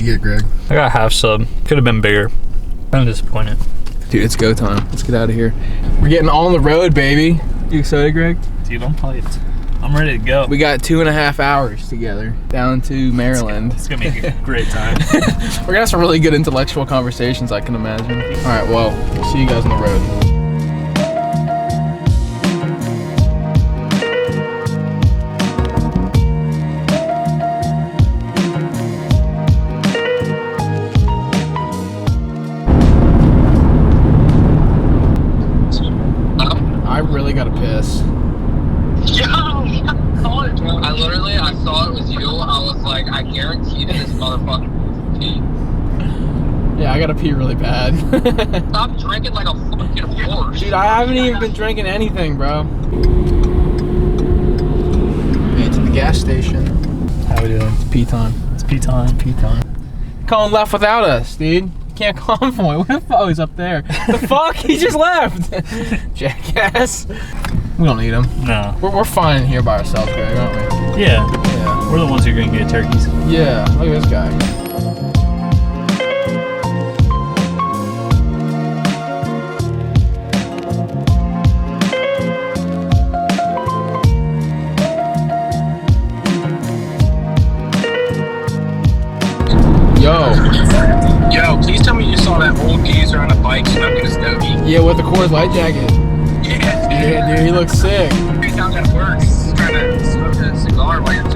you get, Greg? I got half sub. Could have been bigger. I'm disappointed. Dude, it's go time. Let's get out of here. We're getting on the road, baby. You excited, Greg? Dude, I'm hyped. I'm ready to go. We got 2.5 hours together down to Maryland. It's gonna be a great time. We're gonna have some really good intellectual conversations, I can imagine. All right, well, see you guys on the road. I really gotta piss. I saw it was you. I was like, I guarantee this motherfucker pee. Yeah, I gotta pee really bad. Stop drinking like a fucking horse. Dude, I haven't even been drinking anything, bro. Made it to the gas station. How we doing? It's pee time. It's pee time. Pee time. Colin left without us, dude. Can't call him for me. What the fuck? Oh, he's up there. The fuck? He just left. Jackass. We don't need him. No. We're fine here by ourselves, Greg, aren't we? Yeah. Yeah. We're the ones who are gonna get turkeys. Yeah. Look at this guy. Yo, please tell me you saw that old geezer on a bike smoking a stogie. yeah, with the Coors Light jacket. Yeah, dude, he looks sick. Every time that works, he's trying to smoke a cigar while you're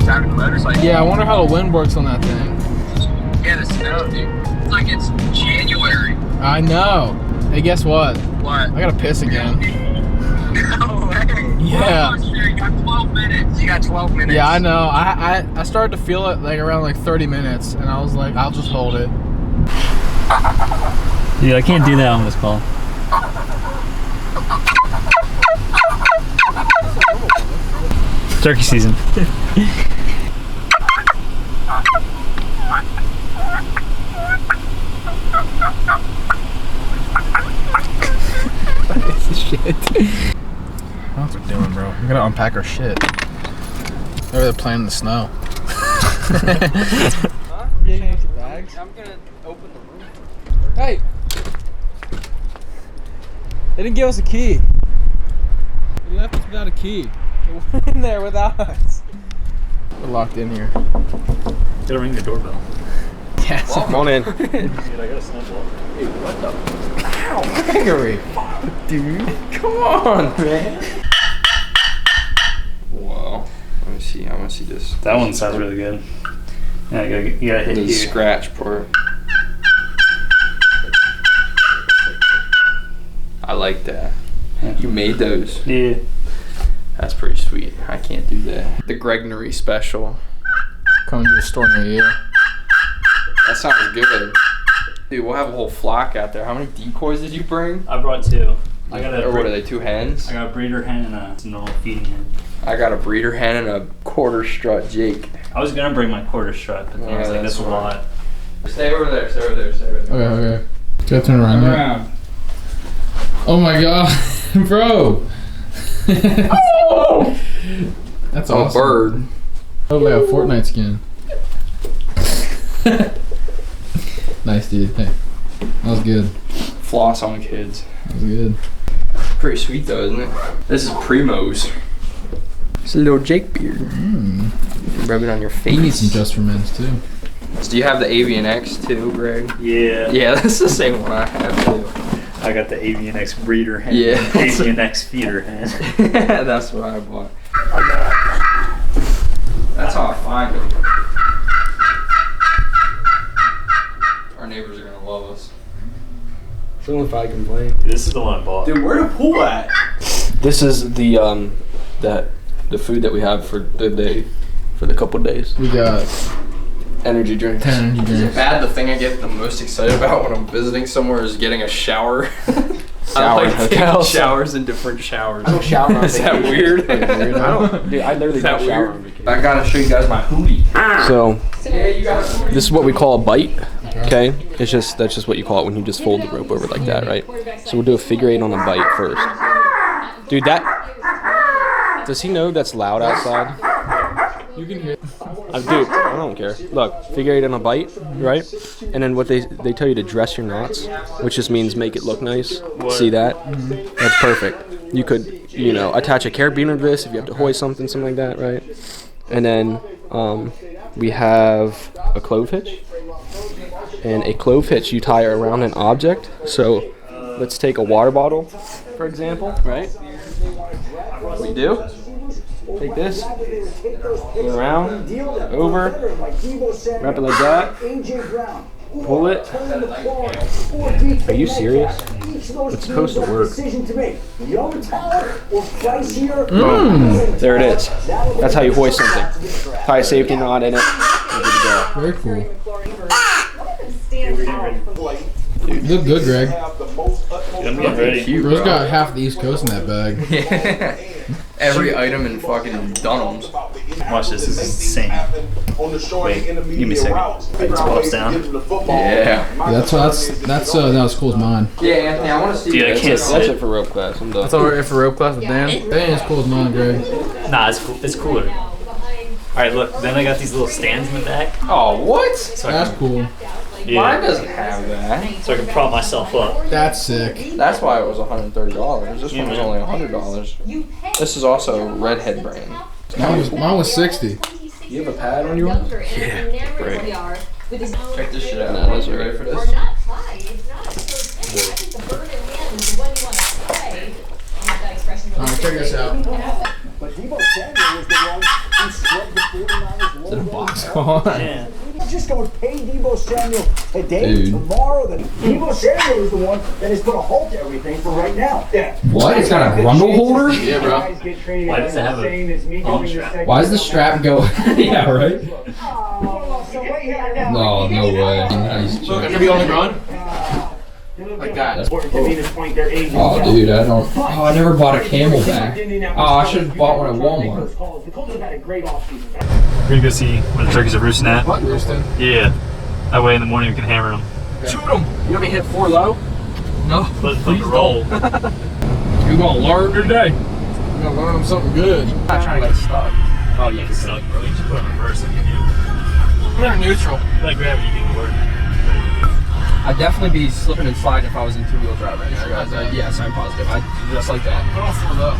driving a motorcycle. Yeah, I wonder how the wind works on that thing. Yeah, the snow, dude. It's like it's January. I know. Hey, guess what? What? I gotta piss again. No way. Yeah. Oh, shit, you got 12 minutes. You got 12 minutes. Yeah, I know. I started to feel it like around like 30 minutes, and I was like, I'll just hold it. Dude, I can't do that on this call. Turkey season. Shit. What are doing, bro? We gotta unpack our shit. Maybe they're playing in the snow. Huh? Change the bags. I'm gonna open the room. Hey! They didn't give us a key. They left us without a key. They went in there without us. We're locked in here. Gotta ring the doorbell. Yes. Come on in. Dude, I got a snowball. Hey, what the? Ow, Gregory. Dude. Come on, man. Wow. Let me see. I want to see this. That one sounds really good. Yeah, you gotta hit The here. scratch part. I like that. You made those. Yeah. That's pretty sweet. I can't do that. The Gregory special. Coming to the store near you. That sounds good. Dude, we'll have a whole flock out there. How many decoys did you bring? I brought two. I got Or what are they, 2 hens? I got a breeder hen and a normal feeding hen. I got a breeder hen and a quarter strut Jake. I was gonna bring my quarter strut, but then I was like, this is a lot. Stay over there, stay over there, stay over there. Okay. Gotta turn around. Turn now. around. Oh my god, bro. Oh! That's I'm awesome. a bird. Oh, like a Fortnite skin. Nice, dude. Hey, that was good. Floss on kids. That was good. Pretty sweet though, isn't it? This is Primo's. It's a little Jake beard. Rub it on your face. You need some Just for Men's too. So do you have the Avian X too, Greg? Yeah. Yeah, that's the same one I have too. I got the Avian X breeder hen. Yeah. And Avian X feeder hen. That's what I bought. That's how I find them. Our neighbors are gonna love us. It's only if I complain. This is the one I bought. Dude, where the pool at? This is the the food that we have for the day, for the couple days. We got Energy drinks. 10 energy Is it drinks. bad? The thing I get the most excited about when I'm visiting somewhere is getting a shower. I Shower like taking hotels. showers in different showers. I don't shower on Is that vacation. weird? I don't. Dude, I literally Is that don't shower weird? on vacation. I gotta show you guys my hoodie. So Yeah, you got it. this is what we call a bite. Okay, that's just what you call it when you just fold the rope over like that, right? So we'll do a figure 8 on the bite first. Dude, that. Does he know that's loud outside? You can hear. Dude, I don't care. Look, figure 8 on a bite, right? And then what they tell you to dress your knots, which just means make it look nice. See that? That's perfect. You could, attach a carabiner to this if you have to hoist something like that, right? And then we have a clove hitch. And a clove hitch you tie around an object. So let's take a water bottle, for example, right? What we do? Take this, go around, over, wrap it like that, pull it. Are you serious? It's supposed to work. There it is. That's how you hoist something. Tie a safety knot in it, and good to go. Very cool. Dude, you look good, Greg. I'm getting ready. Bro's got half the East Coast in that bag. Every item in fucking Dunham's. Watch this. This is insane. Wait, give me a second. Right, this pops down. Yeah. That's not as cool as mine. Yeah, Anthony, I want to see. Dude, I can't That's sit. it for rope class. I'm done. That's all right for rope class with Dan. That ain't as cool as mine, Greg. Nah, it's cool. It's cooler. Alright, look. Then I got these little stands in the back. Oh, what? So I That's can, cool. Mine yeah, doesn't have that. so I can prop myself up. That's sick. That's why it was $130. This Yeah, one was man. only $100. This is also Redhead brand. Mine was 60. You have a pad on yours? Yeah, great. Check this shit out. Nah, that's You right. ready for this? Alright, check this out. But Deebo Samuel was the one who swept the 49ers. Is it a box on? Yeah. Just going to pay Deebo Samuel today, Dude. tomorrow. Then Deebo Samuel is the one that has put a halt to everything for right now. Yeah. What? It's got a rumble holder? Yeah, bro. Why does it have a bump strap? Why does the strap go? Yeah, right? No, No way. Nice. Look, I'm gonna be on the ground. Like that. Important to me this point, their age. Oh, dude, I never bought a Camelback. Oh, I should have bought one at Walmart. The Colts have had a great offseason. We're gonna go see where the turkeys are roosting at. What, Rooston? Yeah. That way in the morning we can hammer them. Shoot him. You want me to hit 4 low? No. Let the roll. You're gonna learn today. You're gonna learn something good. I'm not trying to get stuck. Oh, you can suck, bro. You just put it in reverse and you do. They're neutral. Let gravity do the work. I'd definitely be slipping and sliding if I was in 2-wheel drive right now, guys. Yes, I'm positive. I just like that. Put on 4 low.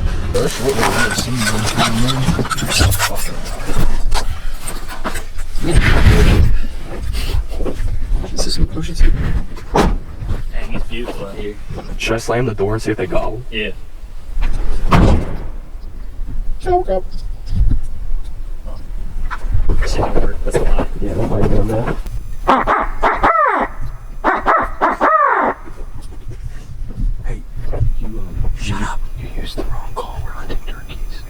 This is some ocean soup. Dang, it's beautiful out here. Should I slam the door and see if they gobble? Yeah. Choke up. Shit didn't work. That's a lie. Yeah, that might have done that. Hey, you shut up. You used the wrong call. We're hunting turkeys.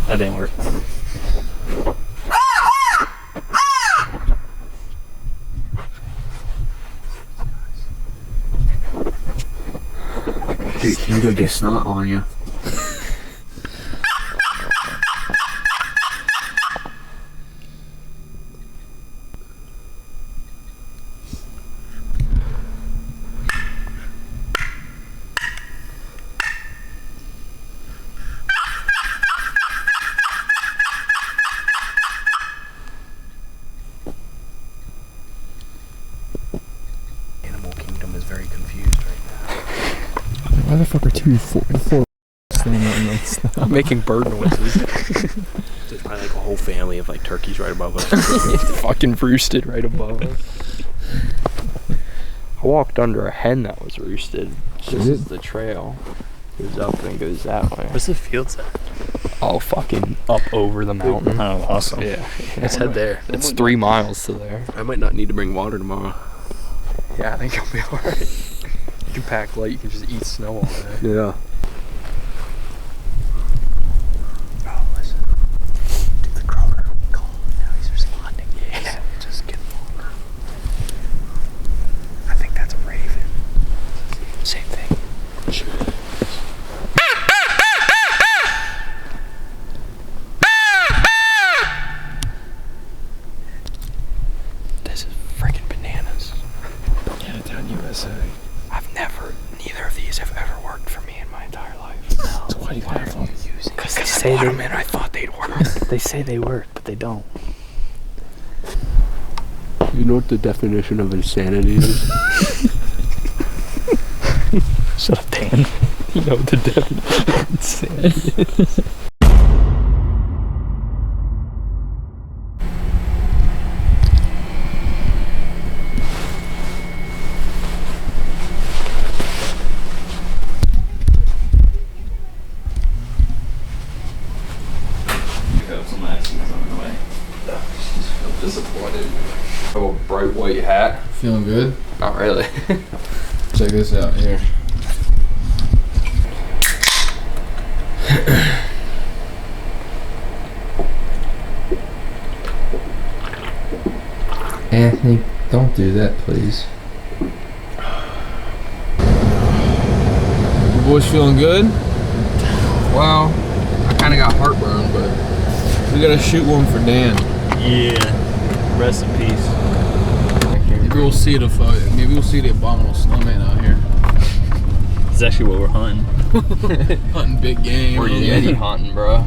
That didn't work. Dude, you go get snot on you. Animal Kingdom is very confused right now. Why the fuck are 4 Making bird noises. There's probably like a whole family of like turkeys right above us. Fucking roosted right above us. I walked under a hen that was roosted. This is the trail. Goes up and goes that way. Where's the field at? Oh, fucking up over the mountain. Oh, awesome. Yeah. Let's head there. It's 3 miles to there. I might not need to bring water tomorrow. Yeah, I think I'll be alright. You can pack light, you can just eat snow all day. Yeah. Oh, listen. Dude, the crawler. Call him now, he's responding. Yeah, just get him over. I think that's a raven. Same thing. This is freaking bananas. USA. Neither of these have ever worked for me in my bought them and I thought they'd work. They say they work, but they don't. You know what the definition of insanity is? Shut up, Dan. You know what the definition of insanity is? Disappointed. Oh, a bright white hat. Feeling good? Not really. Check this out here. Anthony, don't do that, please. You boys feeling good? Well, I kind of got heartburn, but we gotta shoot one for Dan. Yeah. Rest in peace. Maybe we'll see the abominable snowman out here. It's actually what we're hunting. Hunting big game. We're Yeti hunting, bro.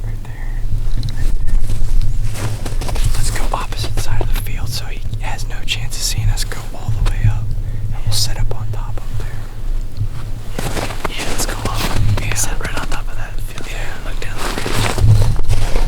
Right there. Let's go opposite side of the field so he has no chance of seeing us go all the way up. And we'll set up on top up there. Yeah, let's go up. Yeah. Set right on top of that field. Yeah, look down the ridge.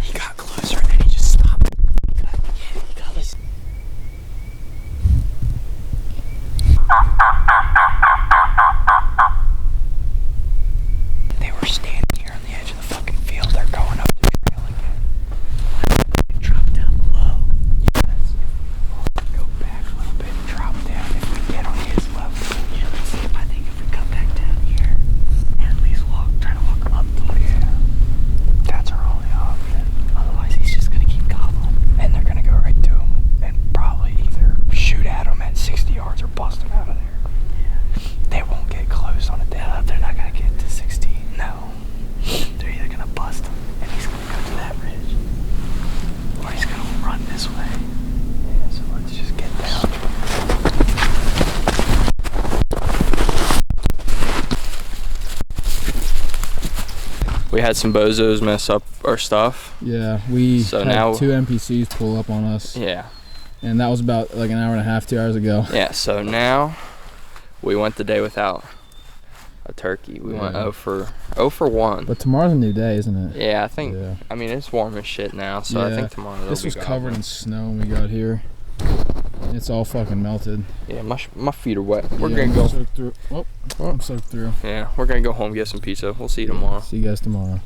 He got closer and then he just stopped. He got listen. They were standing here on the edge of the fucking field. They're going up the trail again. Drop down below. Yes, if we go back a little bit and drop down, if we get on his level. Yeah, I think if we come back down here and at least try to walk up to him. Yeah. That's our only option. Otherwise, he's just gonna keep gobbling, and they're gonna go right to him and probably either shoot at him at 60 yards or bust him out of there. Yeah. They won't get close on a day. They're not gonna get to 60. No. They're either gonna bust him, and he's gonna go to that ridge, or he's gonna run this way. Yeah. So let's just get down. We had some bozos mess up our stuff. Yeah, we So had now- 2 NPCs pull up on us, Yeah. and that was about like an hour and a half, 2 hours ago. Yeah, so now we went the day without a turkey. We went Yeah. 0 for 1. But tomorrow's a new day, isn't it? Yeah, I think, Yeah. I mean, it's warm as shit now, so I Yeah. think tomorrow they'll This be was gone. covered in snow when we got here. It's all fucking melted. Yeah, my feet are wet. We're Yeah, gonna I'm go. soaked through. Oh, I'm soaked through. Yeah, we're gonna go home, get some pizza. We'll see you tomorrow. See you guys tomorrow.